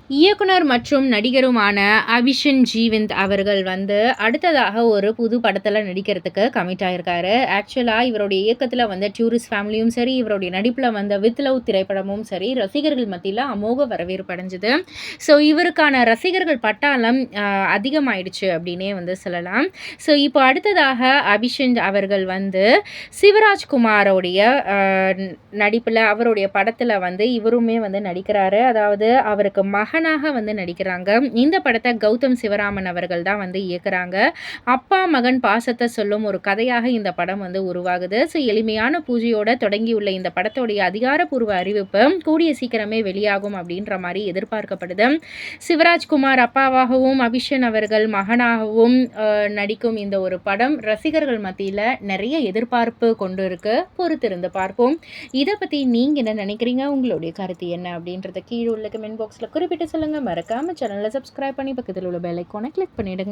இயக்குனர் மற்றும் நடிகருமான அபிஷன் ஜீவந்த் அவர்கள் வந்து அடுத்ததாக ஒரு புது படத்துல நடிக்கிறதுக்கு கமிட் ஆயிருக்காரு. ஆக்சுவலா இவருடைய இயக்கத்துல வந்த டூரிஸ்ட் ஃபேமிலியும் சரி, இவருடைய நடிப்புல வந்த வித் லவ் திரைப்படமும் சரி, ரசிகர்கள் மத்தியில அமோக வரவேற்பு அடைஞ்சது. ஸோ இவருக்கான ரசிகர்கள் பட்டாளம் அதிகமாயிடுச்சு அப்படின்னே வந்து சொல்லலாம். ஸோ இப்போ அடுத்ததாக அபிஷன் அவர்கள் வந்து சிவராஜ்குமாரோடைய நடிப்புல அவருடைய படத்துல வந்து இவருமே வந்து நடிக்கிறாரு. அதாவது அவருக்கு மகனாக வந்து நடிக்கிறாங்க. இந்த படத்தை கௌதம் சிவராமன் அவர்கள் தான் வந்து இயக்குறாங்க. அப்பா மகன் பாசத்தை சொல்லும் ஒரு கதையாக இந்த படம் வந்து உருவாகுது. ஸோ எளிமையான பூஜையோட தொடங்கியுள்ள இந்த படத்தோடைய அதிகாரப்பூர்வ அறிவிப்பு கூடிய சீக்கிரமே வெளியாகும் அப்படின்ற மாதிரி எதிர்பார்க்கப்படுது. சிவராஜ்குமார் அப்பாவாகவும் அபிஷன் அவர்கள் மகனாகவும் நடிக்கும் இந்த ஒரு படம் ரசிகர்கள் மத்தியில் நிறைய எதிர்பார்ப்பு கொண்டு இருக்கு. பொறுத்திருந்து பார்ப்போம். இதை பற்றி நீங்கள் என்ன நினைக்கிறீங்க? உங்களுடைய கருத்து என்ன அப்படின்றத கீழே உள்ள கமெண்ட் பாக்ஸில் குறிப்பிட்டு சொல்லுங்கள். மறக்காமல் சேனலை சப்ஸ்கிரைப் பண்ணி பக்கத்தில் உள்ள பெல் ஐக்கானை கிளிக் பண்ணிவிடுங்க.